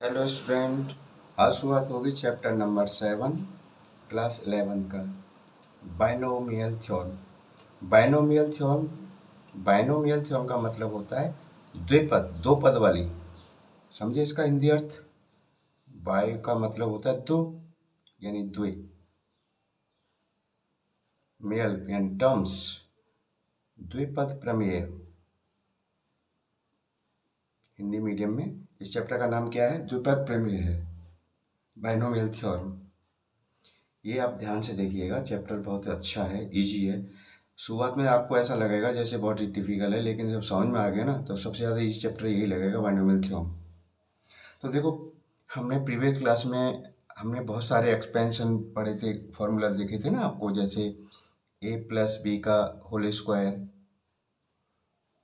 Hello student. आज शुरुआत होगी चैप्टर नंबर 7 क्लास 11 का बाइनोमियल थ्योरम। बाइनोमियल थ्योरम का मतलब होता है द्विपद, दो पद वाली। समझे इसका हिंदी अर्थ? बाय का मतलब होता है दो, यानी द्वि, मेल यानी टर्म्स, द्विपद प्रमेय। हिंदी मीडियम में इस चैप्टर का नाम क्या है? द्विपद प्रमेय है, बाइनोमियल थ्योरम। ये आप ध्यान से देखिएगा, चैप्टर बहुत अच्छा है, इजी है। शुरुआत में आपको ऐसा लगेगा जैसे बहुत ही डिफिकल्ट है, लेकिन जब समझ में आ गया ना तो सबसे ज़्यादा इजी चैप्टर यही लगेगा, बाइनोमियल थ्योरम। तो देखो, हमने प्रीवियस क्लास में हमने बहुत सारे एक्सपेंशन पढ़े थे, फॉर्मूला देखे थे ना आपको, जैसे a प्लस बी का whole square,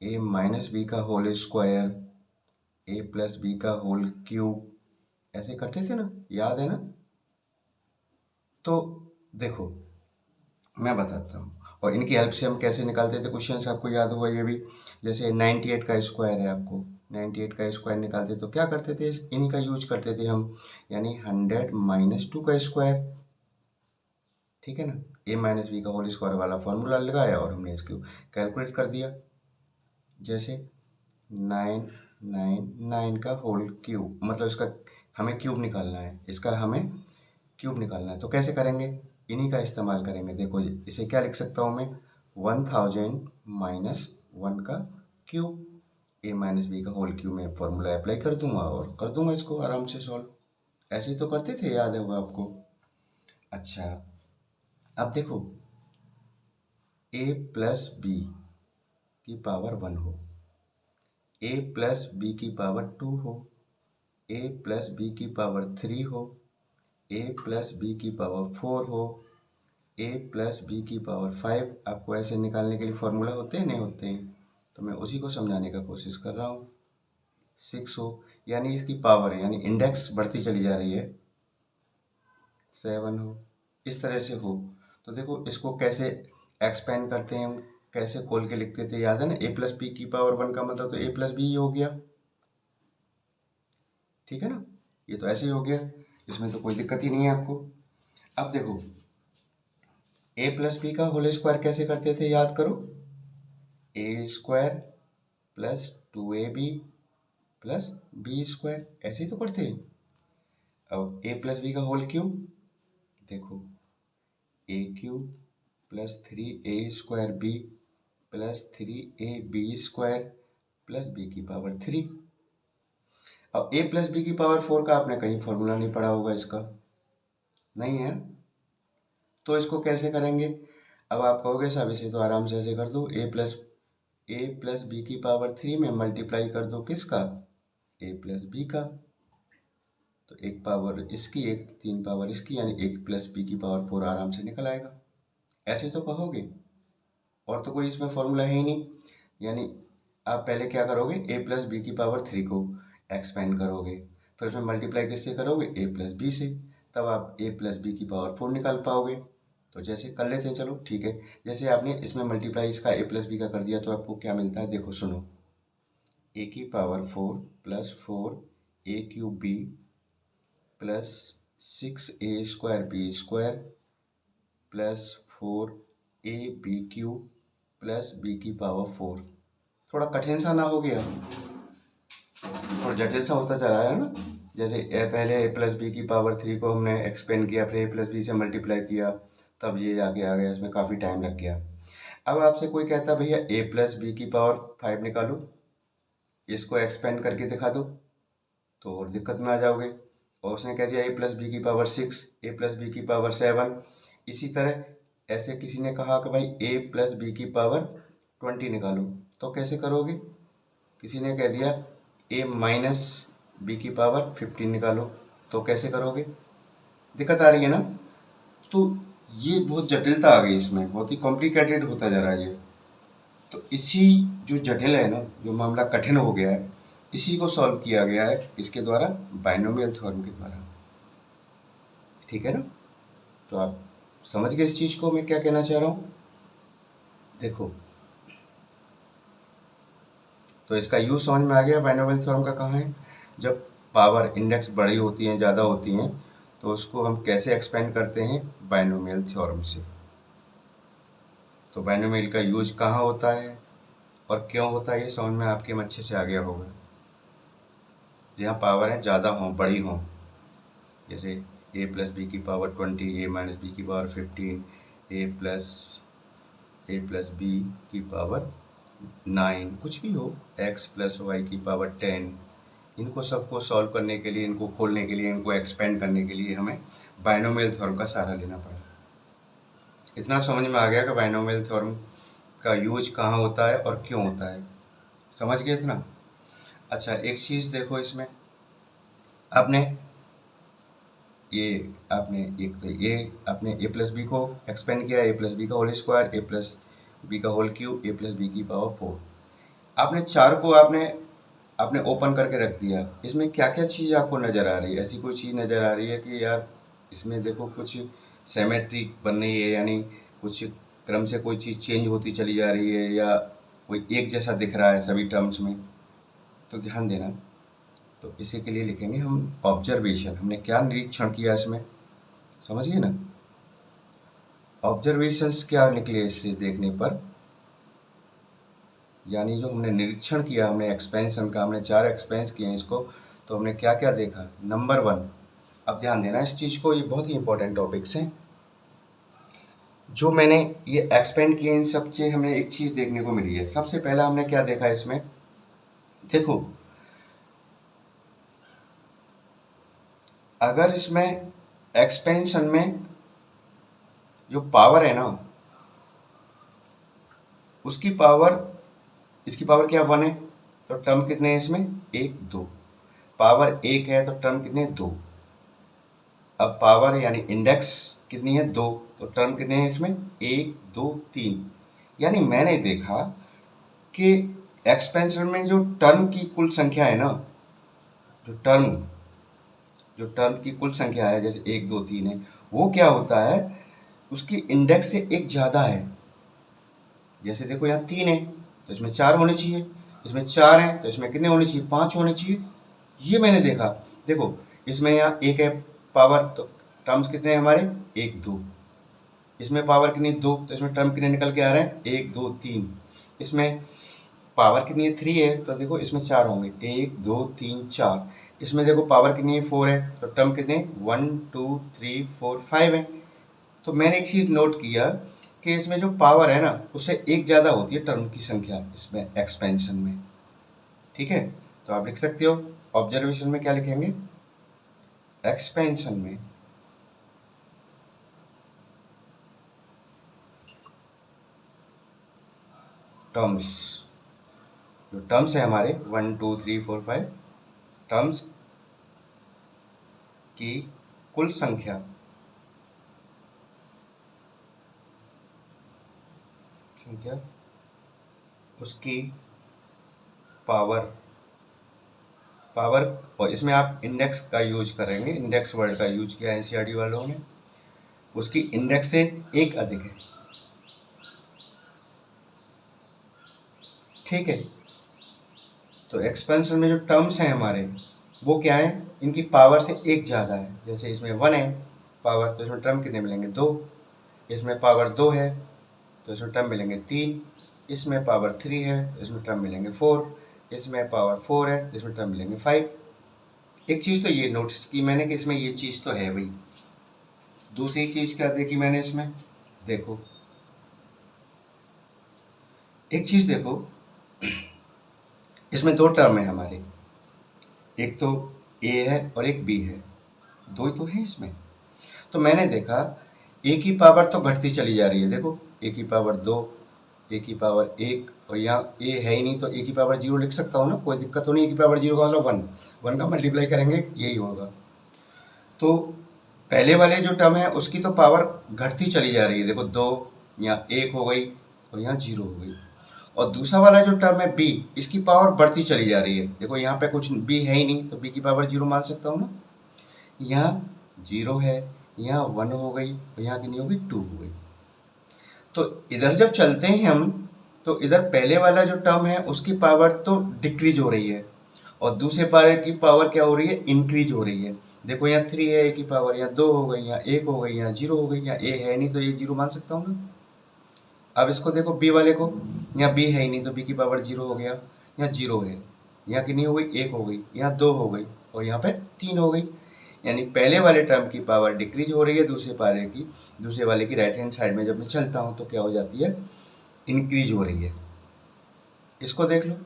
a minus B का whole square, a plus B का होल क्यूब, ऐसे करते थे ना, याद है ना? तो देखो, मैं बताता हूँ, और इनकी हेल्प से हम कैसे निकालते थे क्वेश्चन, आपको याद होगा ये भी। जैसे 98 का स्क्वायर है, आपको 98 का स्क्वायर निकालते तो क्या करते थे? इन्हीं का यूज करते थे हम, यानी 100 माइनस 2 का स्क्वायर। ठीक है ना? a माइनस बी का होल स्क्वायर वाला फॉर्मूला लगाया और हमने इसको कैलकुलेट कर दिया। जैसे 999 का होल क्यूब, मतलब इसका हमें क्यूब निकालना है, इसका हमें क्यूब निकालना है। तो कैसे करेंगे? इन्हीं का इस्तेमाल करेंगे। देखो, इसे क्या लिख सकता हूँ मैं? 1000 माइनस 1 का क्यूब, a माइनस बी का होल क्यूब में फॉर्मूला अप्लाई कर दूंगा और कर दूंगा इसको आराम से सॉल्व। ऐसे ही तो करते थे, याद होगा आपको। अच्छा, अब देखो, a प्लस बी की पावर 1 हो, a प्लस बी की पावर 2 हो, a प्लस बी की पावर 3 हो, a प्लस बी की पावर 4 हो, a प्लस बी की पावर 5। आपको ऐसे निकालने के लिए फॉर्मूला होते हैं, नहीं होते हैं? तो मैं उसी को समझाने का कोशिश कर रहा हूँ। 6 हो, यानी इसकी पावर यानी इंडेक्स बढ़ती चली जा रही है। 7 हो, इस तरह से हो। तो देखो, इसको कैसे एक्सपेंड करते हैं हम, कैसे खोल के लिखते थे, याद है ना? a प्लस बी की पावर 1 का मतलब तो a प्लस बी हो गया। ठीक है ना? ये तो ऐसे ही हो गया, इसमें तो कोई दिक्कत ही नहीं है आपको। अब देखो, a प्लस बी का होल स्क्वायर कैसे करते थे, याद करो। A square plus 2ab plus B square, ऐसे ही तो करते हैं। अब a प्लस बी का होल क्यूब, देखो, A cube plus 3a square B plus 3ab square plus B की पावर 3। अब a प्लस बी की पावर 4 का आपने कहीं फॉर्मूला नहीं पढ़ा होगा, इसका नहीं है? तो इसको कैसे करेंगे? अब आप कहोगे साहब इसे तो आराम से ऐसे कर दो, ए प्लस बी की पावर 3 में मल्टीप्लाई कर दो किसका? ए प्लस बी का। तो एक पावर इसकी, एक 3 पावर इसकी, यानी एक प्लस बी की पावर 4 आराम से निकल आएगा। ऐसे तो कहोगे, और तो कोई इसमें फॉर्मूला है ही नहीं। यानी आप पहले क्या करोगे? ए प्लस बी की पावर 3 को एक्सपेंड करोगे, फिर उसमें मल्टीप्लाई किससे करोगे? ए प्लस बी से। तब आप ए प्लस बी की पावर 4 निकाल पाओगे। तो जैसे कर लेते हैं, चलो ठीक है। जैसे आपने इसमें मल्टीप्लाई इसका ए प्लस बी का कर दिया, तो आपको क्या मिलता है? देखो सुनो, ए की power 4 plus 4 A cube B plus 6a square B square plus 4ab cube plus B की पावर 4। थोड़ा कठिन सा ना हो गया? और जटिल सा होता चला है ना? जैसे पहले a प्लस बी की पावर 3 को हमने एक्सपेंड किया, फिर a प्लस बी से मल्टीप्लाई किया, तब ये आगे आ गया, इसमें काफ़ी टाइम लग गया। अब आपसे कोई कहता है भैया a प्लस बी की पावर 5 निकालो, इसको एक्सपेंड करके दिखा दो, तो और दिक्कत में आ जाओगे। और उसने कह दिया a प्लस बी की पावर 6, a प्लस बी की पावर 7। इसी तरह ऐसे किसी ने कहा कि भाई a प्लस बी की पावर 20 निकालो, तो कैसे करोगे? किसी ने कह दिया a माइनस बी की पावर 15 निकालो, तो कैसे करोगे? दिक्कत आ रही है ना? तो ये बहुत जटिलता आ गई इसमें, बहुत ही कॉम्प्लिकेटेड होता जा रहा है ये। तो इसी जो जटिल है ना, जो मामला कठिन हो गया है, इसी को सॉल्व किया गया है इसके द्वारा, बाइनोमियल थ्योरम के द्वारा। ठीक है ना? तो आप समझ गए इस चीज़ को मैं क्या कहना चाह रहा हूँ? देखो, तो इसका यूज समझ में आ गया बाइनोमियल थ्योरम का कहाँ है। जब पावर इंडेक्स बड़ी होती हैं, ज़्यादा होती हैं, तो उसको हम कैसे एक्सपेंड करते हैं? बाइनोमियल थ्योरम से। तो बाइनोमियल का यूज कहाँ होता है और क्यों होता है, ये समझ में आपके अच्छे से आ गया होगा। जहाँ पावर है ज़्यादा हों, बड़ी हों, जैसे a प्लस बी की पावर 20, a माइनस बी की पावर 15, a प्लस बी की पावर 9, कुछ भी हो, x प्लस वाई की पावर 10, इनको सबको सॉल्व करने के लिए, इनको खोलने के लिए, इनको एक्सपेंड करने के लिए हमें बाइनोमियल थ्योरम का सहारा लेना पड़ा। इतना समझ में आ गया कि बाइनोमियल थ्योरम का यूज कहाँ होता है और क्यों होता है, समझ गए इतना? अच्छा, एक चीज़ देखो इसमें, आपने ए प्लस बी को एक्सपेंड किया, ए प्लस बी का होल स्क्वायर, ए प्लस बी का होल क्यूब, ए प्लस बी की पावर 4। आपने चार को आपने ओपन करके रख दिया। इसमें क्या क्या चीज़ आपको नज़र आ रही है? ऐसी कोई चीज़ नज़र आ रही है कि यार इसमें देखो कुछ सिमेट्री बन रही है, यानी कुछ क्रम से कोई चीज़ चेंज होती चली जा रही है, या कोई एक जैसा दिख रहा है सभी टर्म्स में? तो ध्यान देना। तो इसी के लिए लिखेंगे हम ऑब्जर्वेशन। हमने क्या निरीक्षण किया इसमें, समझिए ना? ऑब्जर्वेशंस क्या निकले इससे देखने पर, यानी जो हमने निरीक्षण किया, हमने एक्सपेंशन का, हमने 4 एक्सपेंस किए हैं इसको, तो हमने क्या क्या देखा? नंबर 1, अब ध्यान देना इस चीज़ को, ये बहुत ही इंपॉर्टेंट टॉपिक्स हैं। जो मैंने ये एक्सपेंड किए, इन सब से हमें एक चीज़ देखने को मिली है। सबसे पहला हमने क्या देखा इसमें, देखो अगर इसमें एक्सपेंशन में जो पावर है ना, उसकी पावर, इसकी पावर क्या 1 है, तो टर्म कितने हैं इसमें? 1 2। पावर 1 है तो टर्म कितने? 2। अब पावर यानी इंडेक्स कितनी है? 2, तो टर्म कितने हैं इसमें? 1 2 3। यानी मैंने देखा कि एक्सपेंशन में जो टर्म की कुल संख्या है ना, जो टर्म की कुल संख्या है, जैसे 1 2 3 है, वो क्या होता है, उसकी इंडेक्स से एक ज़्यादा है। जैसे देखो यहाँ 3 है तो इसमें 4 होने चाहिए, इसमें 4 है तो इसमें कितने होने चाहिए? 5 होने चाहिए। ये मैंने देखा। देखो इसमें यहाँ 1 है पावर, तो टर्म्स कितने हैं हमारे? 1 2। इसमें पावर कितनी? 2, तो इसमें टर्म कितने निकल के आ रहे हैं? 1 2 3। इसमें पावर कितनी है? 3 है, तो देखो इसमें 4 होंगे, 1 2 3 4। इसमें देखो पावर कितनी है? 4 है, तो टर्म कितने? 1 2 3 4 5 है। तो मैंने एक चीज़ नोट किया कि इसमें जो पावर है ना, उससे एक ज़्यादा होती है टर्म की संख्या इसमें एक्सपेंशन में। ठीक है, तो आप लिख सकते हो ऑब्जर्वेशन में क्या लिखेंगे? एक्सपेंशन में टर्म्स, जो टर्म्स है हमारे 1 2 3 4 5, टर्म्स की कुल संख्या उसकी पावर, और इसमें आप इंडेक्स का यूज करेंगे, इंडेक्स वर्ड का यूज किया एनसीईआरटी वालों ने, उसकी इंडेक्स से एक अधिक है। ठीक है, तो एक्सपेंशन में जो टर्म्स हैं हमारे, वो क्या है? इनकी पावर से एक ज़्यादा है। जैसे इसमें 1 है पावर, तो इसमें टर्म कितने मिलेंगे? 2। इसमें पावर 2 है तो इसमें टर्म मिलेंगे 3। इसमें पावर 3 है तो इसमें टर्म मिलेंगे 4। इसमें पावर 4 है तो इसमें टर्म मिलेंगे 5। एक चीज़ तो ये नोटिस की मैंने कि इसमें ये चीज़ तो है भाई। दूसरी चीज़ क्या देखी मैंने इसमें, देखो एक चीज़ देखो, इसमें 2 टर्म है हमारे, एक तो ए है और एक बी है, 2 ही तो है इसमें। तो मैंने देखा ए की पावर तो घटती चली जा रही है। देखो ए की पावर 2, ए की पावर 1, और यहाँ ए है ही नहीं तो ए की पावर 0 लिख सकता हूँ ना, कोई दिक्कत तो नहीं। ए की पावर 0 का मतलब 1 का मल्टीप्लाई करेंगे यही होगा। तो पहले वाले जो टर्म है उसकी तो पावर घटती चली जा रही है। देखो 2, यहाँ 1 हो गई और यहाँ 0 हो गई। और दूसरा वाला जो टर्म है बी, इसकी पावर बढ़ती चली जा रही है। देखो यहाँ पे कुछ बी है ही नहीं तो बी की पावर 0 मान सकता हूँ ना। यहाँ 0 है, यहाँ 1 हो गई और यहाँ कितनी हो गई? 2 हो गई। तो इधर जब चलते हैं हम, तो इधर पहले वाला जो टर्म है उसकी पावर तो डिक्रीज हो रही है, और दूसरे पावर की पावर क्या हो रही है, इंक्रीज हो रही है। देखो यहाँ 3 है, ए की पावर यहाँ 2 हो गई, यहाँ 1 हो गई, यहाँ 0 हो गई, यहाँ ए है नहीं तो ये 0 मान सकता हूँ ना। अब इसको देखो बी वाले को, यहाँ बी है ही नहीं तो बी की पावर 0 हो गया, यहाँ 0 है, यहाँ कितनी हो गई, 1 हो गई, यहाँ 2 हो गई और यहाँ पे 3 हो गई। यानी पहले वाले टर्म की पावर डिक्रीज हो रही है, दूसरे वाले की राइट हैंड साइड में जब मैं चलता हूँ तो क्या हो जाती है, इंक्रीज हो रही है। इसको देख लो,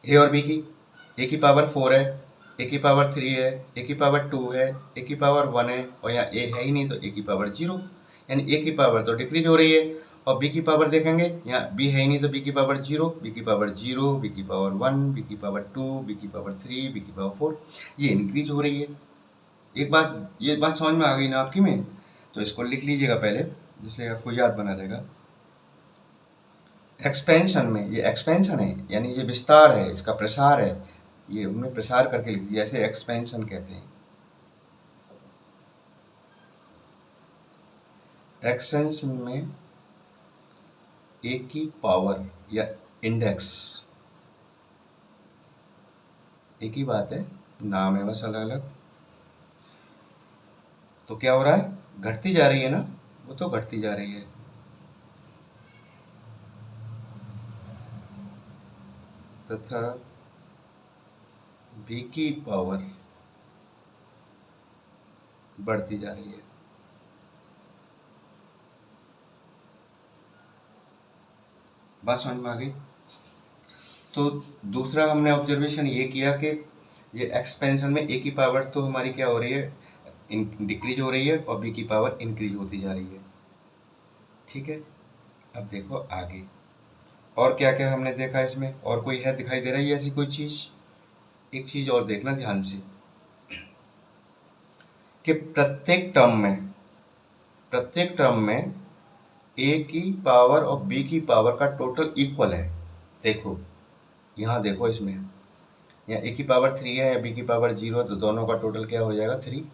ए और बी की, ए की पावर 4 है, ए की पावर 3 है, ए की पावर 2 है, ए की पावर 1 है और यहाँ ए है ही नहीं तो ए की पावर 0, यानी ए की पावर तो डिक्रीज हो रही है। और बी की पावर देखेंगे, यहाँ बी है ही नहीं तो बी की पावर 0, बी की पावर 0, बी की पावर 1, बी की पावर 2, बी की पावर 3, बी की पावर 4, ये इंक्रीज हो रही है। ये बात समझ में आ गई ना आपकी में? तो इसको लिख लीजिएगा पहले, जिससे आपको याद बना रहेगा। एक्सपेंशन में, ये एक्सपेंशन है यानी ये विस्तार है, इसका प्रसार है, ये उन्हें प्रसार करके लिख दिया, ऐसे एक्सपेंशन कहते हैं। एक्सटेंशन में ए की पावर या इंडेक्स, एक ही बात है, नाम है बस अलग अलग। तो क्या हो रहा है, घटती जा रही है ना, वो तो घटती जा रही है। तथा बी की पावर बढ़ती जा रही है। बात समझ में आ गई? तो दूसरा हमने ऑब्जर्वेशन ये किया कि ये एक्सपेंशन में ए की पावर तो हमारी क्या हो रही है, डिक्रीज हो रही है और बी की पावर इंक्रीज होती जा रही है। ठीक है, अब देखो आगे और क्या क्या हमने देखा इसमें, और कोई है दिखाई दे रही है ऐसी कोई चीज? एक चीज और देखना ध्यान से कि प्रत्येक टर्म में ए की पावर और बी की पावर का टोटल इक्वल है। देखो यहाँ देखो, इसमें यहाँ ए की पावर 3 है या बी की पावर 0 है तो दोनों का टोटल क्या हो जाएगा, 3।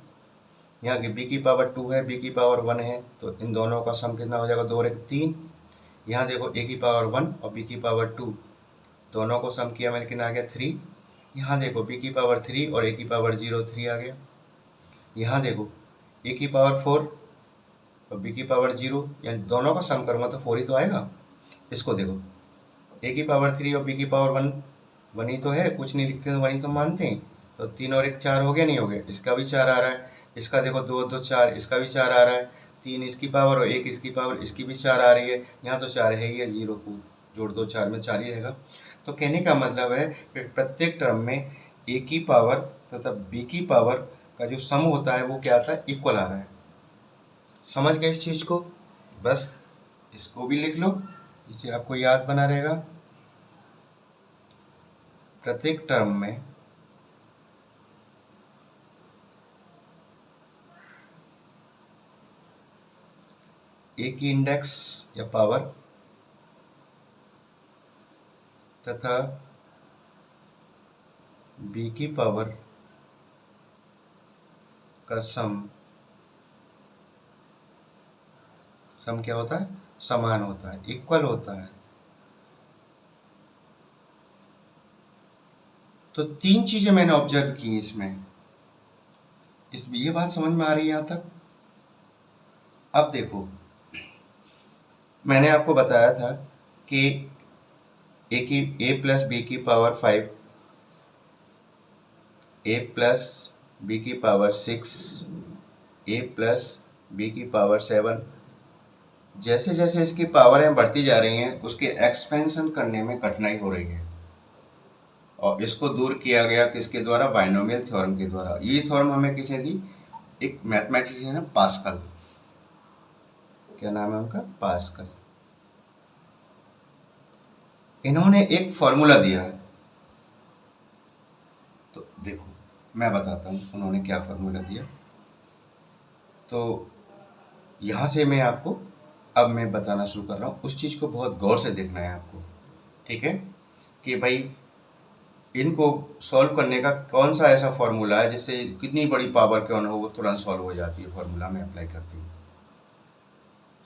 यहाँ की बी की पावर 2 है, बी की पावर 1 है तो इन दोनों का सम कितना हो जाएगा, 2 और 1 3। यहाँ देखो ए की पावर 1 और बी की पावर 2, दोनों को सम किया मैंने, कितना आ गया, 3। यहाँ देखो बी की पावर 3 और ए की पावर 0, 3 आ गया। यहाँ देखो ए की पावर 4 और बी की पावर 0, यानी दोनों का सम करूँगा तो 4 ही तो आएगा। इसको देखो, ए की पावर 3 और बी की पावर 1, 1 ही तो है, कुछ नहीं लिखते तो 1 ही तो मानते हैं। तो 3 और 1 4 हो गया, नहीं हो गया? इसका भी 4 आ रहा है, इसका देखो 2 2 4, इसका भी 4 आ रहा है, 3 इसकी पावर और 1 इसकी पावर, इसकी भी 4 आ रही है। यहाँ तो 4 है ही है, 0 को जोड़ दो 4 में, 4 ही रहेगा। तो कहने का मतलब है कि प्रत्येक टर्म में ए की पावर तथा बी की पावर का जो सम होता है वो क्या आता है, इक्वल आ रहा है। समझ गए इस चीज को? बस इसको भी लिख लो, जिससे आपको याद बना रहेगा। प्रत्येक टर्म में ए की इंडेक्स या पावर तथा बी की पावर का सम क्या होता है, समान होता है, इक्वल होता है। तो 3 चीजें मैंने ऑब्जर्व की इसमें ये बात समझ में आ रही है यहां तक? अब देखो, मैंने आपको बताया था कि ए प्लस बी की पावर 5, ए प्लस बी की पावर 6, ए प्लस बी की पावर 7, जैसे जैसे इसकी पावरें बढ़ती जा रही हैं उसके एक्सपेंशन करने में कठिनाई हो रही है। और इसको दूर किया गया किसके द्वारा, बाइनोमियल थ्योरम के द्वारा। ये थ्योरम हमें किसने दी, एक मैथमेटिशियन है पास्कल, क्या नाम है उनका, पास्कल। इन्होंने एक फॉर्मूला दिया है, तो देखो मैं बताता हूँ उन्होंने क्या फॉर्मूला दिया। तो यहाँ से मैं आपको अब मैं बताना शुरू कर रहा हूँ, उस चीज़ को बहुत गौर से देखना है आपको, ठीक है? कि भाई इनको सॉल्व करने का कौन सा ऐसा फॉर्मूला है जिससे कितनी बड़ी पावर क्यों ना हो वो तुरंत सॉल्व हो जाती है, फॉर्मूला में अप्लाई करती है।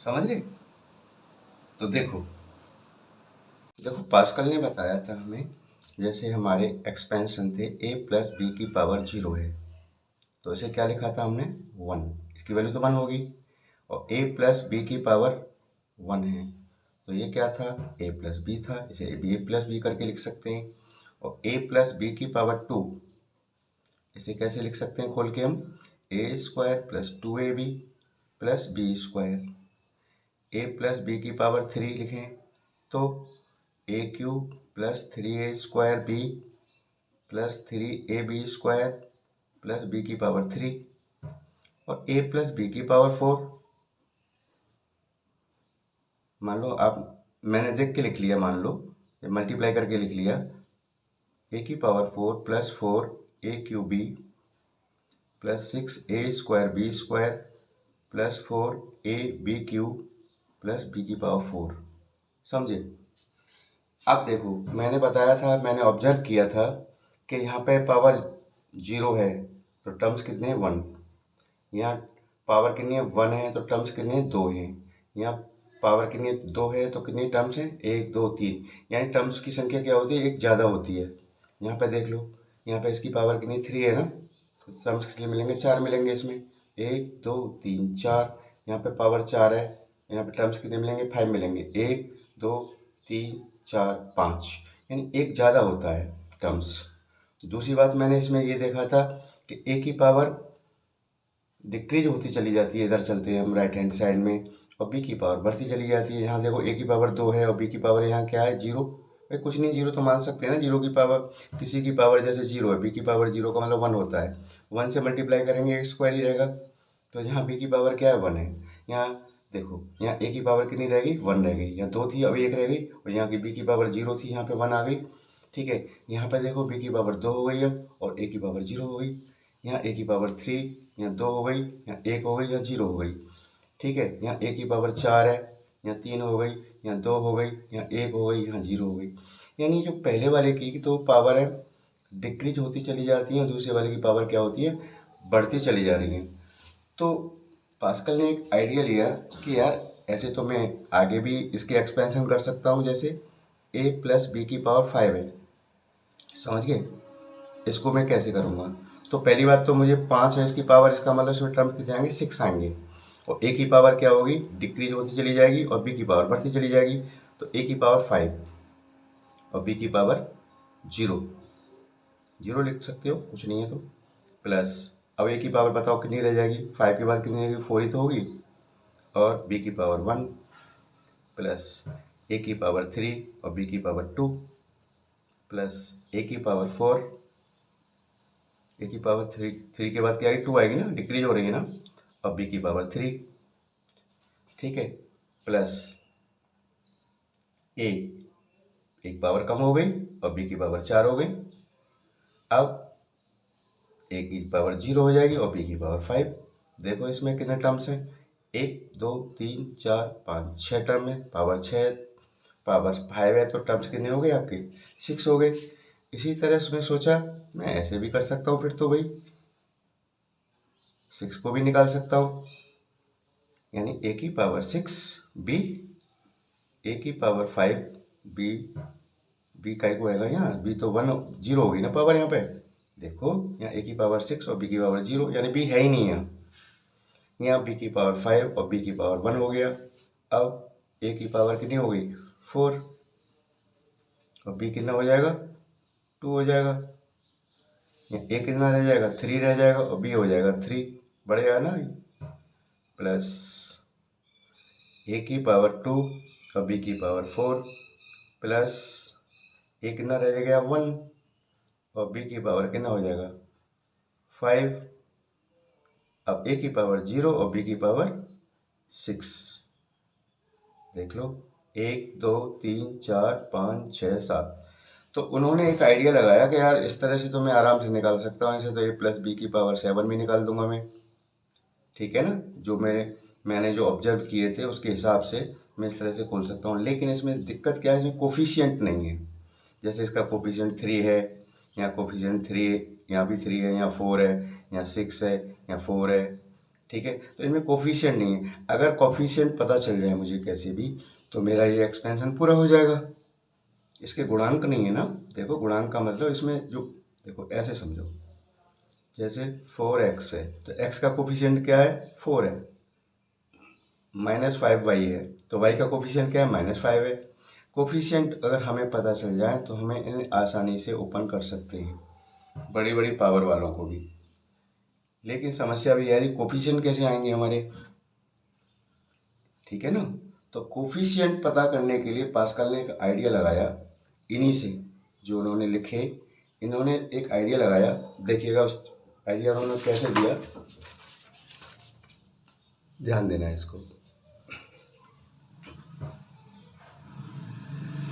समझ रहे? तो देखो पास्कल ने बताया था हमें, जैसे हमारे एक्सपेंशन थे a प्लस बी की पावर 0 है, तो इसे क्या लिखा था हमने 1, इसकी वैल्यू तो 1 होगी। और a प्लस बी की पावर 1 है, तो ये क्या था, a प्लस बी था, इसे a प्लस बी करके लिख सकते हैं। और a प्लस बी की पावर 2, इसे कैसे लिख सकते हैं खोल के हम, a square plus 2ab plus B square. a plus B की पावर 3 लिखें तो a cube plus 3a square B plus 3ab square plus B की पावर 3। और a प्लस बी की पावर 4, मान लो आप, मैंने देख के लिख लिया, मान लो मल्टीप्लाई करके लिख लिया, a की power 4 plus 4 a cube B plus 6a square B square plus 4a B cube plus B की पावर 4। समझे? अब देखो, मैंने बताया था, मैंने ऑब्जर्व किया था कि यहाँ पे पावर 0 है तो टर्म्स कितने हैं, 1। यहाँ पावर कितनी है, 1 है, तो टर्म्स कितने हैं, 2 हैं। यहाँ पावर कितनी है, 2 है, तो कितनी टर्म्स हैं, 1 2 3। यानी टर्म्स की संख्या क्या होती है, एक ज़्यादा होती है। यहाँ पे देख लो, यहाँ पे इसकी पावर कितनी 3 है ना, तो टर्म्स कितने मिलेंगे, 4 मिलेंगे इसमें, 1 2 3 4। यहाँ पे पावर 4 है, यहाँ पे टर्म्स कितने मिलेंगे, 5 मिलेंगे, 1 2 3 4 5, यानी एक ज़्यादा होता है टर्म्स। दूसरी बात मैंने इसमें ये देखा था कि a की पावर डिक्रीज होती चली जाती है, इधर चलते हैं हम राइट हैंड साइड में, और b की पावर बढ़ती चली जाती है। यहाँ देखो a की पावर 2 है और b की पावर यहाँ क्या है, 0। भाई कुछ नहीं, 0 तो मान सकते हैं ना, 0 की पावर, किसी की पावर जैसे 0 है, b की पावर 0 का मतलब 1 होता है, 1 से मल्टीप्लाई करेंगे स्क्वायर ही रहेगा। तो यहाँ b की पावर क्या है, 1 है। यहाँ देखो, यहाँ a की पावर कितनी रहेगी, 1 रह गई, यहाँ 2 थी अब 1 रह गई, और यहाँ की b की पावर 0 थी, यहाँ पे 1 आ गई। ठीक है, यहाँ पे देखो b की पावर 2 हो गई अब, और a की पावर 0 हो गई। यहाँ a की पावर 3, यहाँ 2 हो गई, यहाँ 1 हो गई, यहाँ 0 हो गई। ठीक है, यहाँ a की पावर 4 है, यहाँ 3 हो गई, यहाँ 2 हो गई, यहाँ 1 हो गई, यहाँ 0 हो गई। यानी जो पहले वाले की तो पावर है डिक्रीज होती चली जाती है, और दूसरे वाले की पावर क्या होती है, बढ़ती चली जा रही है। तो पास्कल ने एक आइडिया लिया कि यार ऐसे तो मैं आगे भी इसके एक्सपेंशन कर सकता हूँ, जैसे a प्लस बी की पावर 5 है, समझ गए, इसको मैं कैसे करूँगा। तो पहली बात तो मुझे 5 है इसकी पावर, इसका मतलब इसमें टर्म कितने आएंगे, 6 आएंगे। और a की पावर क्या होगी, डिक्रीज होती चली जाएगी, और b की पावर बढ़ती चली जाएगी। तो a की पावर 5 और b की पावर 0, 0 लिख सकते हो, कुछ नहीं है तो, प्लस अब a की पावर बताओ कितनी रह जाएगी, 5 के बाद कितनी रहेगी, 4 ही तो होगी, और b की पावर 1 प्लस a की पावर 3 और b की पावर 2 प्लस a की पावर 4, a की पावर 3 के बाद क्या आएगी, 2 आएगी ना, डिक्रीज हो रही है ना, और b की पावर 3। ठीक है, प्लस a, एक पावर कम हो गई, और b की पावर 4 हो गई। अब a की पावर 0 हो जाएगी और b की पावर 5। देखो इसमें कितने टर्म्स हैं, 1 2 3 4 5 6 टर्म है, पावर 6 पावर 5 है, तो टर्म्स कितने हो गए आपके, 6 हो गए। इसी तरह उसने सोचा मैं ऐसे भी कर सकता हूँ, फिर तो भाई 6 को भी निकाल सकता हूँ, यानी a की पावर 6 b, a की पावर 5 b, b का को आएगा यहाँ, b तो 1 0 होगी ना पावर यहाँ पे। देखो यहाँ a की पावर 6 और b की पावर 0, यानी b है ही नहीं यहाँ। यहाँ b की पावर 5 और b की पावर 1 हो गया। अब a की पावर कितनी हो गई, 4, और b कितना हो जाएगा, 2 हो जाएगा। यहाँ a कितना रह जाएगा, 3 रह जाएगा, और b हो जाएगा 3, बढ़ जाएगा ना, प्लस a की पावर 2 और b की पावर 4 प्लस a कितना रह जाएगा, 1, और b की पावर कितना हो जाएगा, 5। अब a की पावर 0 और b की पावर 6, देख लो 1 2 3 4 5 6 7। तो उन्होंने एक आइडिया लगाया कि यार इस तरह से तो मैं आराम से निकाल सकता हूँ, ऐसे तो a प्लस बी की पावर 7 भी निकाल दूंगा मैं। ठीक है ना, जो मैंने जो ऑब्जर्व किए थे उसके हिसाब से मैं इस तरह से खोल सकता हूँ। लेकिन इसमें दिक्कत क्या है, इसमें कोफिशिएंट नहीं है। जैसे इसका कोफिशिएंट 3 है, यहाँ कोफिशिएंट 3 है, यहाँ भी 3 है, यहाँ 4 है, यहाँ 6 है, यहाँ 4 है। ठीक है, तो इनमें कोफिशिएंट नहीं है। अगर कोफिशिएंट पता चल जाए मुझे कैसे भी, तो मेरा ये एक्सपेंशन पूरा हो जाएगा। इसके गुणांक नहीं है ना। देखो गुणांक का मतलब इसमें जो, देखो ऐसे समझो, जैसे 4x है तो x का कोफिशिएंट क्या है, 4 है, -5y है तो y का कोफिशिएंट क्या है, -5 है। कोफिशिएंट अगर हमें पता चल जाए तो हमें इन्हें आसानी से ओपन कर सकते हैं, बड़ी बड़ी पावर वालों को भी। लेकिन समस्या भी है, कोफिशिएंट कैसे आएंगे हमारे, ठीक है ना। तो कोफिशिएंट पता करने के लिए पास्कल ने एक आइडिया लगाया, इन्हीं से जो उन्होंने लिखे, इन्होंने एक आइडिया लगाया। देखिएगा उस आइडिया उन्होंने कैसे दिया, ध्यान देना है इसको।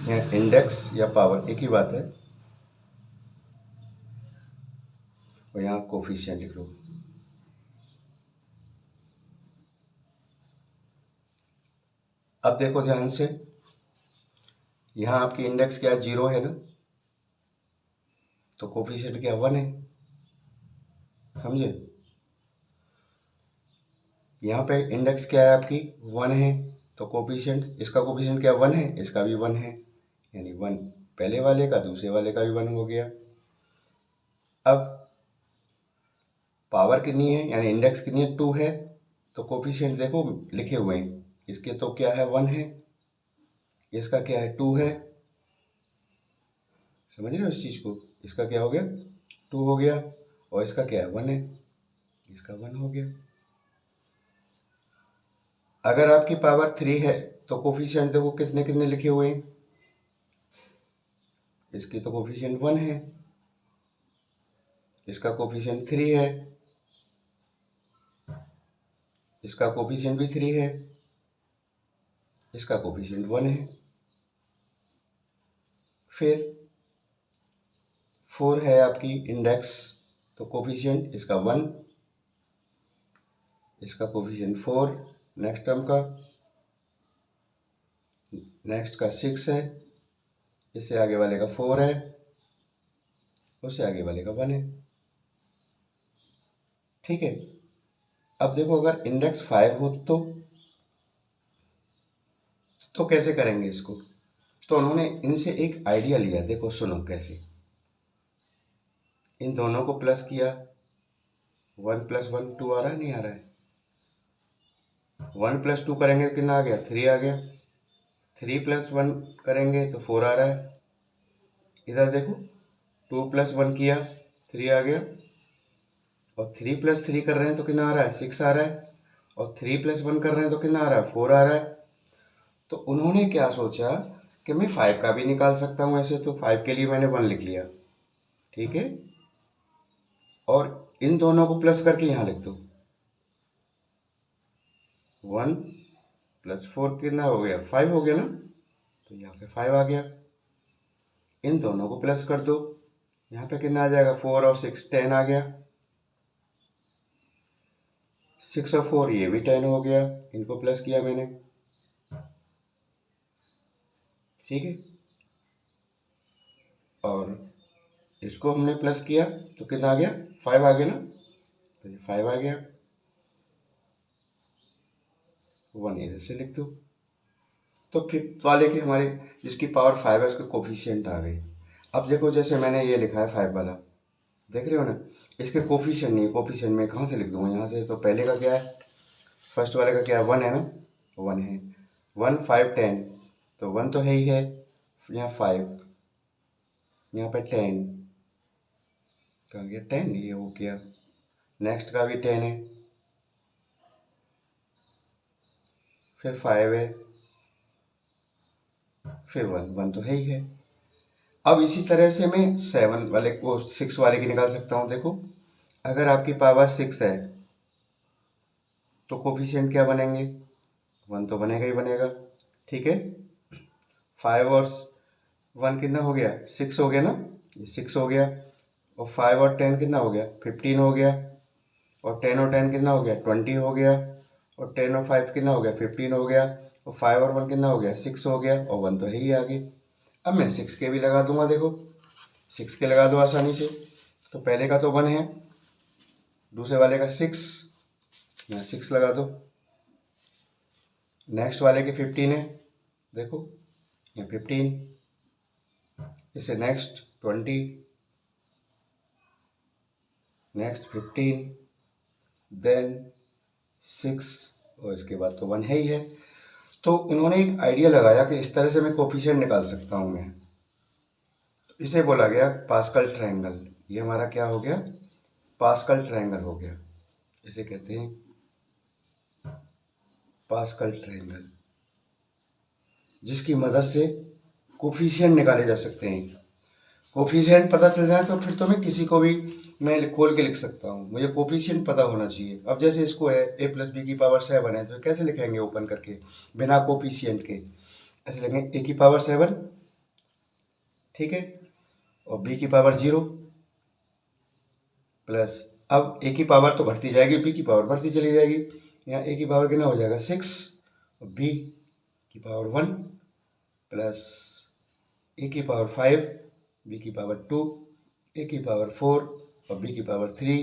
यहाँ इंडेक्स या पावर एक ही बात है, और यहाँ कोफिशिएंट लिख लो। अब देखो ध्यान से, यहाँ आपकी इंडेक्स क्या है, 0 है ना, तो कोफिशिएंट क्या 1 है, समझे। यहाँ पे इंडेक्स क्या है आपकी 1 है, तो कोफिशिएंट, इसका कोफिशिएंट क्या 1 है, इसका भी 1 है, यानी 1 पहले वाले का, दूसरे वाले का भी 1 हो गया। अब पावर कितनी है, यानी इंडेक्स कितनी है, 2 है, तो कोफिशिएंट देखो लिखे हुए हैं, इसके तो क्या है 1 है, इसका क्या है 2 है, समझ रहे हो इस चीज़ को, इसका क्या हो गया 2 हो गया, और इसका क्या है 1 है, इसका 1 हो गया। अगर आपकी पावर 3 है तो कोफिशिएंट देखो कितने कितने लिखे हुए हैं, इसकी तो कोफिशिएंट 1 है, इसका कोफिशिएंट 3 है, इसका कोफिशिएंट भी 3 है, इसका कोफिशिएंट 1 है। फिर 4 है आपकी इंडेक्स, तो कोफिशिएंट इसका 1, इसका कोफिशिएंट 4, नेक्स्ट टर्म का, नेक्स्ट का 6 है, इससे आगे वाले का 4 है, उससे आगे वाले का 1 है, ठीक है। अब देखो अगर इंडेक्स 5 हो तो कैसे करेंगे इसको, तो उन्होंने इनसे एक आइडिया लिया, देखो सुनो कैसे। इन दोनों को प्लस किया, 1 + 1 2 आ रहा है, नहीं आ रहा है, 1 + 2 करेंगे तो कितना आ गया 3 आ गया, 3 + 1 करेंगे तो 4 आ रहा है। इधर देखो 2 + 1 किया 3 आ गया, और 3 + 3 कर रहे हैं तो कितना आ रहा है 6 आ रहा है, और 3 + 1 कर रहे हैं तो कितना आ रहा है 4 आ रहा है। तो उन्होंने क्या सोचा कि मैं 5 का भी निकाल सकता हूँ ऐसे, तो 5 के लिए मैंने 1 लिख लिया, ठीक है, और इन दोनों को प्लस करके यहाँ लिख दो, 1 + 4 कितना हो गया 5 हो गया ना, तो यहाँ पे 5 आ गया। इन दोनों को प्लस कर दो, यहाँ पे कितना आ जाएगा 4 और 6 10 आ गया, 6 और 4 ये भी 10 हो गया, इनको प्लस किया मैंने, ठीक है, और इसको हमने प्लस किया तो कितना आ गया 5 आ गया ना, तो ये 5 आ गया, 1 इधर से लिख दो। तो फिफ्थ वाले के हमारे जिसकी पावर 5 है उसके कोफिशिएंट आ गए। अब देखो जैसे मैंने ये लिखा है 5 वाला, देख रहे हो ना, इसके कोफिशिएंट नहीं है, कोफिशिएंट में कहाँ से लिख दूंगा यहाँ से, तो पहले का क्या है, फर्स्ट वाले का क्या है 1 है ना, 1 है, 1 5 10, तो 1 तो है ही है, यहाँ 5, यहाँ पे 10 कहाँ गया 10, ये हो गया, नेक्स्ट का भी 10 है, फिर 5 है, फिर 1 1 तो है ही है। अब इसी तरह से मैं 7 वाले को 6 वाले की निकाल सकता हूँ। देखो अगर आपकी पावर 6 है तो कोफिशिएंट क्या बनेंगे 1 तो बनेगा ही बनेगा, ठीक है। 5 और 1 कितना हो गया 6 हो गया ना, ये 6 हो गया, और 5 और 10 कितना हो गया 15 हो गया, और 10 और 10 कितना हो गया 20 हो गया, और 10 और 5 कितना हो गया 15 हो गया, और 5 और 1 कितना हो गया 6 हो गया, और 1 तो है ही आगे। अब मैं 6 के भी लगा दूंगा, देखो 6 के लगा दो आसानी से, तो पहले का तो 1 है, दूसरे वाले का 6, यहाँ 6 लगा दो, नेक्स्ट वाले के 15 है, देखो यहाँ 15, इसे नेक्स्ट 20, नेक्स्ट 15, देन 6 और इसके बाद तो 1 है ही है। तो उन्होंने एक आइडिया लगाया कि इस तरह से मैं कोफिशिएंट निकाल सकता हूँ मैं। इसे बोला गया पास्कल ट्रायंगल। ये हमारा क्या हो गया? पास्कल ट्रायंगल हो गया। इसे कहते हैं पास्कल ट्रायंगल, जिसकी मदद से कोफिशिएंट निकाले जा सकते हैं। कोफिशिएंट पता चल जाए तो फिर तो मैं किसी को भी मैं खोल के लिख सकता हूँ। मुझे कोफिशिएंट पता होना चाहिए। अब जैसे इसको है a प्लस बी की पावर 7 है, तो कैसे लिखेंगे ओपन करके बिना कोफिशिएंट के? ऐसे लिखेंगे a की पावर 7, ठीक है, और b की पावर 0 प्लस, अब a की पावर तो बढ़ती जाएगी, b की पावर बढ़ती चली जाएगी। यहाँ a की पावर कितना हो जाएगा 6 और b की पावर 1 प्लस a की पावर 5, b की पावर 2, a की पावर 4 और b की पावर 3,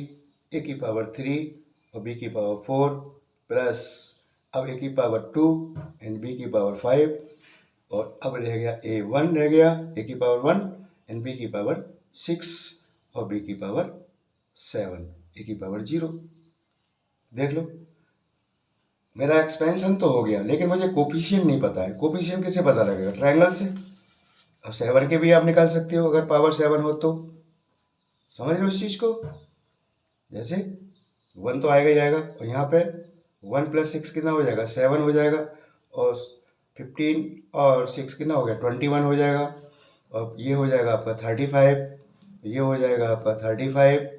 a की पावर 3 और b की पावर 4 प्लस अब a की पावर 2 एंड b की पावर 5 और अब रह गया a1 रह गया, a की पावर 1 एंड b की पावर 6 और b की पावर 7, a की पावर 0। देख लो मेरा एक्सपेंशन तो हो गया, लेकिन मुझे कोफिशिएंट नहीं पता है। कोफिशिएंट कैसे पता लगेगा? ट्रायंगल से। अब 7 के भी आप निकाल सकते हो अगर पावर 7 हो तो। समझ रहे हो इस चीज को? जैसे 1 तो आएगा ही आएगा, और यहाँ पे 1 प्लस 6 कितना हो जाएगा? 7 हो जाएगा, और 15 और 6 कितना हो गया? 21 हो जाएगा, और ये हो जाएगा आपका 35, ये हो जाएगा आपका 35,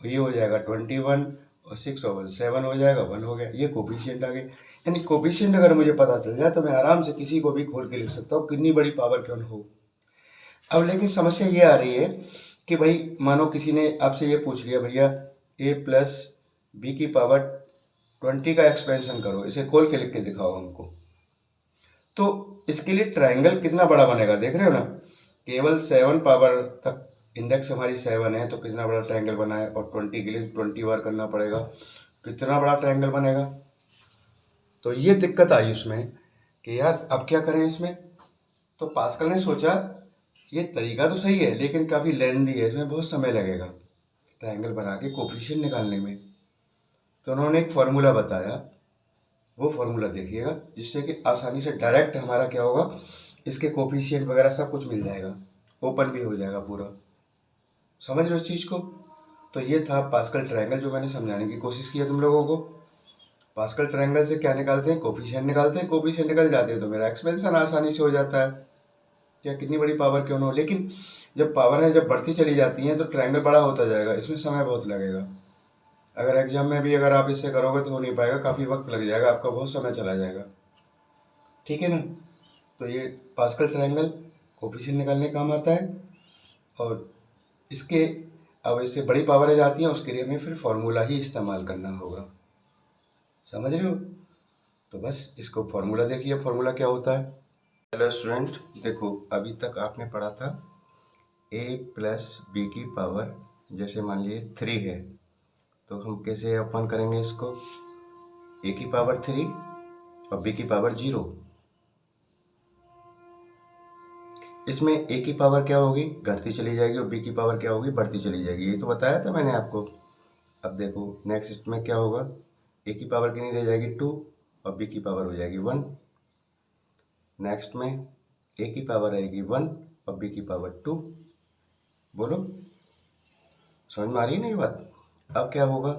ये हो जाएगा 21 और 6 और 7 हो जाएगा, 1 हो गया। ये कोफिशिएंट आ गए। यानी कोफिशिएंट अगर मुझे पता चल जाए तो मैं आराम से किसी को भी खोल के लिख सकता हूँ, कितनी बड़ी पावर क्यों न हो। अब लेकिन समस्या ये आ रही है कि भाई मानो किसी ने आपसे ये पूछ लिया, भैया a प्लस बी की पावर 20 का एक्सपेंशन करो, इसे खोल के लिख के दिखाओ हमको। तो इसके लिए ट्रायंगल कितना बड़ा बनेगा देख रहे हो ना? केवल 7 पावर तक इंडेक्स हमारी 7 है, तो कितना बड़ा ट्रायंगल बना है, और 20 के लिए 20 बार करना पड़ेगा, कितना बड़ा ट्रायंगल बनेगा। तो ये दिक्कत आई उसमें कि यार अब क्या करें इसमें। तो पास्कल ने सोचा ये तरीका तो सही है, लेकिन काफ़ी लेंदी है, इसमें बहुत समय लगेगा ट्रायंगल बना के कोफिशिएंट निकालने में। तो उन्होंने एक फार्मूला बताया, वो फार्मूला देखिएगा, जिससे कि आसानी से डायरेक्ट हमारा क्या होगा, इसके कोफिशिएंट वगैरह सब कुछ मिल जाएगा, ओपन भी हो जाएगा पूरा। समझ रहे हो इस चीज़ को? तो ये था पास्कल ट्रायंगल, जो मैंने समझाने की कोशिश की है तुम लोगों को। पास्कल ट्रायंगल से क्या निकालते हैं? कोफिशिएंट निकालते हैं। कोफिशिएंट निकल जाते हैं तो मेरा एक्सपेंशन आसानी से हो जाता है, या कितनी बड़ी पावर क्यों ना हो। लेकिन जब पावर है जब बढ़ती चली जाती है तो ट्रायंगल बड़ा होता जाएगा, इसमें समय बहुत लगेगा। अगर एग्जाम में भी अगर आप इससे करोगे तो हो नहीं पाएगा, काफ़ी वक्त लग जाएगा, आपका बहुत समय चला जाएगा, ठीक है ना? तो ये पास्कल ट्रायंगल कोफिशिएंट निकालने काम आता है। और इसके अब इससे बड़ी पावरें जाती हैं, उसके लिए हमें फिर फॉर्मूला ही इस्तेमाल करना होगा। समझ रहे हो? तो बस इसको फॉर्मूला देखिए, फॉर्मूला क्या होता है। हेलो स्टूडेंट, देखो अभी तक आपने पढ़ा था a प्लस बी की पावर, जैसे मान लीजिए 3 है, तो हम कैसे ओपन करेंगे इसको? a की पावर 3 और b की पावर 0। इसमें a की पावर क्या होगी? घटती चली जाएगी, और b की पावर क्या होगी? बढ़ती चली जाएगी। ये तो बताया था मैंने आपको। अब देखो नेक्स्ट इसमें क्या होगा, a की पावर कितनी रह जाएगी? 2 और b की पावर हो जाएगी 1। नेक्स्ट में a की पावर आएगी 1 और b की पावर 2। बोलो समझ में आ रही है ना ये बात? अब क्या होगा,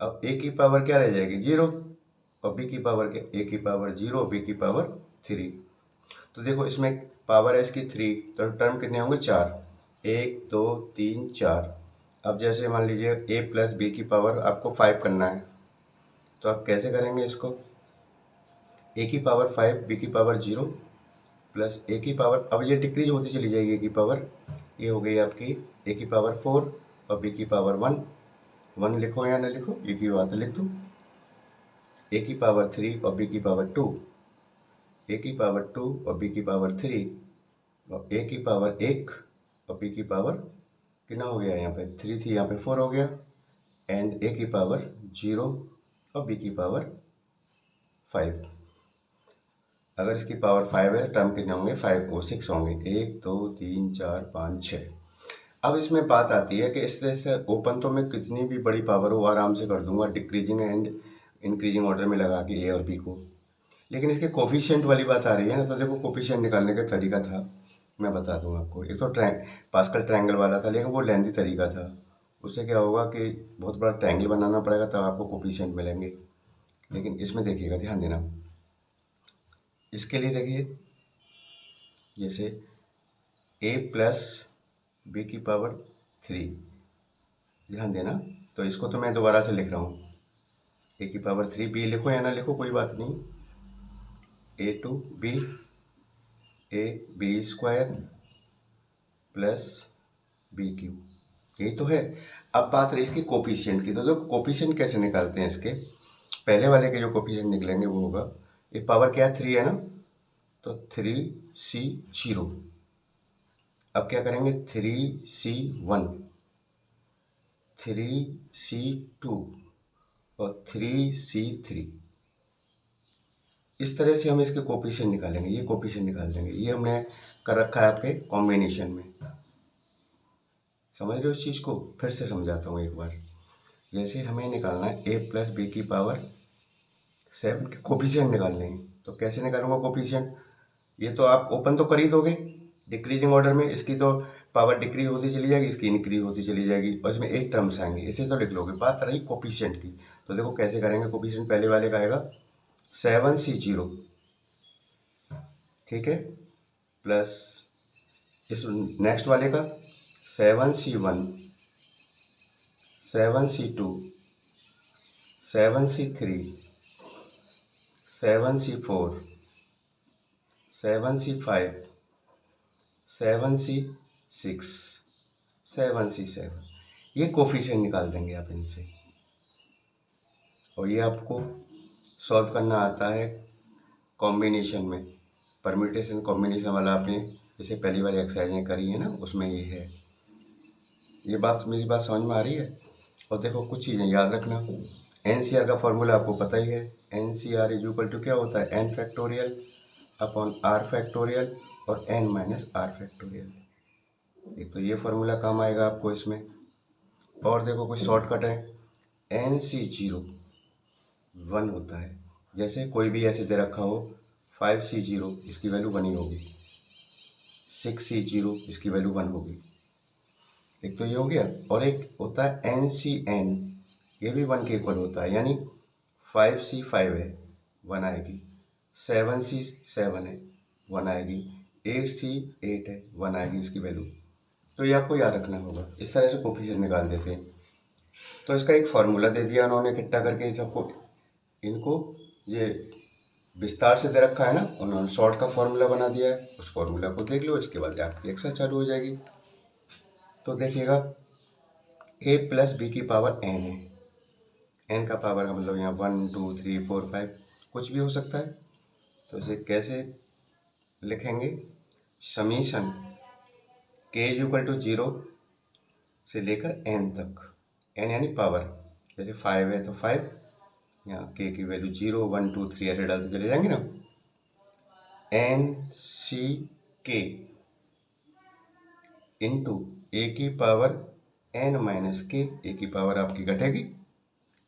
अब a की पावर क्या रह जाएगी? 0 और b की पावर क्या? a की पावर 0 और b की पावर 3। तो देखो इसमें पावर है इसकी 3, तो टर्म कितने होंगे? 4, 1 2 3 4। अब जैसे मान लीजिए a प्लस बी की पावर आपको 5 करना है, तो आप कैसे करेंगे इसको? a की पावर 5 b की पावर 0 प्लस a की पावर, अब ये डिक्रीज होती चली जाएगी a की पावर, ये हो गई आपकी a की पावर 4 और b की पावर 1। 1 लिखो या ना लिखो, ये की बात है, लिख दो। a की पावर 3 और b की पावर 2, a की पावर 2 और b की पावर 3, और a की पावर 1 और b की पावर कितना हो गया? यहाँ पे 3 थी, यहाँ पे 4 हो गया, एंड a की पावर 0 और b की पावर 5। अगर इसकी पावर 5 है, टर्म कितने होंगे, 5 और 6 होंगे, 1 2 3 4 5 6। अब इसमें बात आती है कि इस तरह से ओपन तो मैं कितनी भी बड़ी पावर हो आराम से कर दूंगा डिक्रीजिंग एंड इंक्रीजिंग ऑर्डर में लगा के ए और बी को, लेकिन इसके कोफिशिएंट वाली बात आ रही है ना। तो देखो कोफिशिएंट निकालने का तरीका था, मैं बता दूं आपको। एक तो पास्कल ट्रायंगल वाला था, लेकिन वो लेंथी तरीका था। उससे क्या होगा कि बहुत बड़ा ट्रायंगल बनाना पड़ेगा तब आपको कोफिशिएंट मिलेंगे। लेकिन इसमें देखिएगा, ध्यान देना, इसके लिए देखिए जैसे a प्लस बी की पावर 3, ध्यान देना। तो इसको तो मैं दोबारा से लिख रहा हूँ, a की पावर 3, b लिखो या ना लिखो कोई बात नहीं, a two B, A B square plus B cube, यही तो है। अब बात रही इसकी कोफिशिएंट की, तो देखो कोफिशिएंट कैसे निकालते हैं इसके। पहले वाले के जो कोफिशिएंट निकलेंगे वो होगा, ये पावर क्या है, 3 है ना, तो 3c0। अब क्या करेंगे, 3c1, 3c2 और 3c3। इस तरह से हम इसके कोफिशिएंट निकालेंगे, ये कोफिशिएंट निकाल देंगे। ये हमने कर रखा है आपके कॉम्बिनेशन में, समझ रहे हो इस चीज़ को। फिर से समझाता हूँ एक बार। जैसे हमें निकालना है a प्लस बी की पावर 7 के कोफिशिएंट निकालने हैं, तो कैसे निकालूंगा कोफिशिएंट। ये तो आप ओपन तो कर ही दोगे डिक्रीजिंग ऑर्डर में, इसकी तो पावर डिक्रीज होती चली जाएगी, इसकी इंक्रीज होती चली जाएगी, और इसमें 8 टर्म्स आएंगे, इसे तो लिख लोगे। बात रही कोफिशिएंट की, तो देखो कैसे करेंगे कोफिशिएंट। पहले वाले का आएगा 7c0, ठीक है, प्लस इस नेक्स्ट वाले का 7c1, 7c2, 7c3, 7c4, 7c5, 7c6, 7c7। ये कोफिशिएंट निकाल देंगे आप इनसे। और ये आपको सॉल्व करना आता है कॉम्बिनेशन में, परम्यूटेशन कॉम्बिनेशन वाला आपने जैसे पहली बार एक्सरसाइजें करी है ना, उसमें ये है। ये बात, मेरी बात समझ में आ रही है। और देखो कुछ चीज़ें याद रखना, NCR का फॉर्मूला आपको पता ही है। NCR इज इक्वल टू क्या होता है, n factorial upon r factorial और n माइनस r फैक्टोरियल। एक तो ये फॉर्मूला काम आएगा आपको इसमें। और देखो कुछ शॉर्टकट है, NC0 1 होता है। जैसे कोई भी ऐसे दे रखा हो 5C0, इसकी वैल्यू 1 ही होगी, 6C0 इसकी वैल्यू 1 होगी। एक तो ये हो गया, और एक होता है NCN, ये भी 1 के इक्वल होता है, यानी 5C5 है 1 आएगी, 7C7 है 1 आएगी, 8C8 है 1 आएगी इसकी वैल्यू। तो ये आपको याद रखना होगा। इस तरह से कोफिशिएंट निकाल देते हैं। तो इसका एक फार्मूला दे दिया उन्होंने इकट्ठा करके सबको, इनको ये विस्तार से दे रखा है ना, उन्होंने शॉर्ट का फार्मूला बना दिया है। उस फार्मूला को देख लो, इसके बाद आपकी एक्सरसाइज चालू हो जाएगी। तो देखिएगा a प्लस बी की पावर n है, n का पावर का मतलब यहाँ 1 2 3 4 5 कुछ भी हो सकता है। तो इसे कैसे लिखेंगे, summation k is equal to 0 से लेकर n तक, n यानी पावर। जैसे 5 है तो 5, यहाँ k की वैल्यू 0 1 2 3 ऐसे डालते चले जाएंगे ना। n c k इंटू ए की पावर n माइनस के, ए की पावर आपकी घटेगी,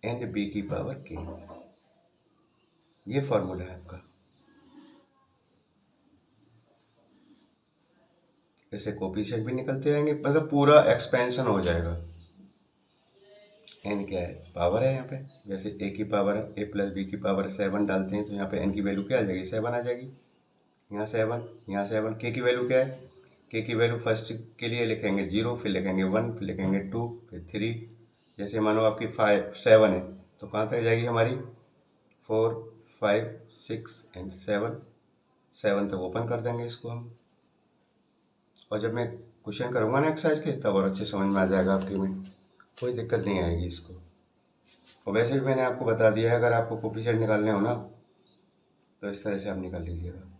एंड बी की पावर k। ये फॉर्मूला है आपका। ऐसे कोफिशिएंट भी निकलते रहेंगे, मतलब पूरा एक्सपेंशन हो जाएगा। n क्या है, पावर है यहाँ पे। जैसे a की पावर है, a प्लस बी की पावर 7 डालते हैं तो यहाँ पे n की वैल्यू क्या आ जाएगी, 7 आ जाएगी। यहाँ 7, यहाँ 7, k की वैल्यू क्या है, k की वैल्यू फर्स्ट के लिए लिखेंगे 0, फिर लिखेंगे 1, फिर लिखेंगे 2, फिर 3। जैसे मानो आपकी 7 है तो कहाँ तक जाएगी हमारी, 4 5 6 एंड 7 तक ओपन कर देंगे इसको हम। और जब मैं क्वेश्चन करूँगा ना एक्सरसाइज के, तब और अच्छे समझ में आ जाएगा आपके में, कोई दिक्कत नहीं आएगी इसको। और वैसे भी मैंने आपको बता दिया है, अगर आपको कोफिशिएंट निकालने हो ना तो इस तरह से आप निकाल लीजिएगा।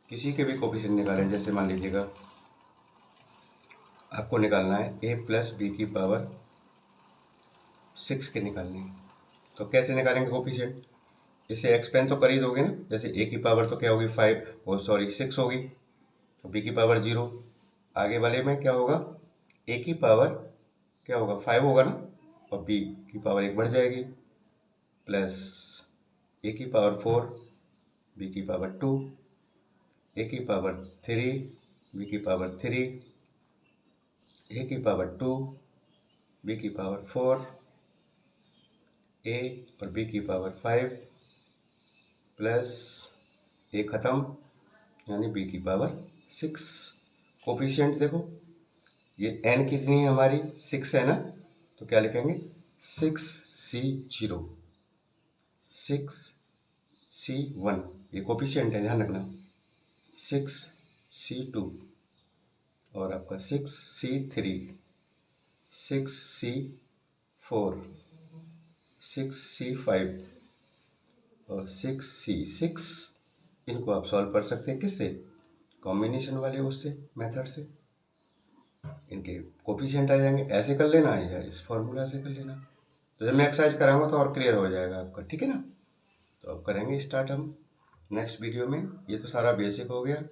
किसी के भी कोफिशिएंट निकालें, जैसे मान लीजिएगा आपको निकालना है a प्लस बी की पावर 6 के निकालने हैं, तो कैसे निकालेंगे कोफिशिएंट। इसे एक्सपेंड तो कर ही दोगे ना, जैसे ए की पावर तो क्या होगी 5, ओ सॉरी 6 होगी, तो बी की पावर 0। आगे वाले में क्या होगा, ए की पावर क्या होगा 5 होगा ना, और बी की पावर 1 बढ़ जाएगी, प्लस ए की पावर 4, बी की पावर 2, ए की पावर 3, बी की पावर 3, ए की पावर 2, बी की पावर 4, ए और बी की पावर 5, प्लस ए खत्म, यानी बी की पावर 6। कोफिशिएंट देखो, ये n कितनी है हमारी 6 है ना, तो क्या लिखेंगे 6c0, 6c1, ये कोफिशिएंट है ध्यान रखना, 6c2 और आपका 6c3, 6c4, 6c5 और 6c6। इनको आप सॉल्व कर सकते हैं किससे, कॉम्बिनेशन वाले उससे मेथड से, इनके कोफिशिएंट आ जाएंगे। ऐसे कर लेना या इस फॉर्मूला से कर लेना। तो जब मैं एक्सरसाइज कराऊंगा तो और क्लियर हो जाएगा आपका, ठीक है ना। तो अब करेंगे स्टार्ट हम नेक्स्ट वीडियो में। ये तो सारा बेसिक हो गया,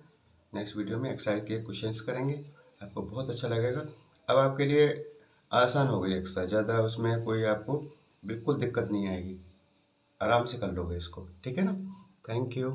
नेक्स्ट वीडियो में एक्सरसाइज के क्वेश्चंस करेंगे, आपको बहुत अच्छा लगेगा। अब आपके लिए आसान हो गई एक्सरसाइज, ज़्यादा उसमें कोई आपको बिल्कुल दिक्कत नहीं आएगी, आराम से कर लोगे इसको, ठीक है ना। Thank you.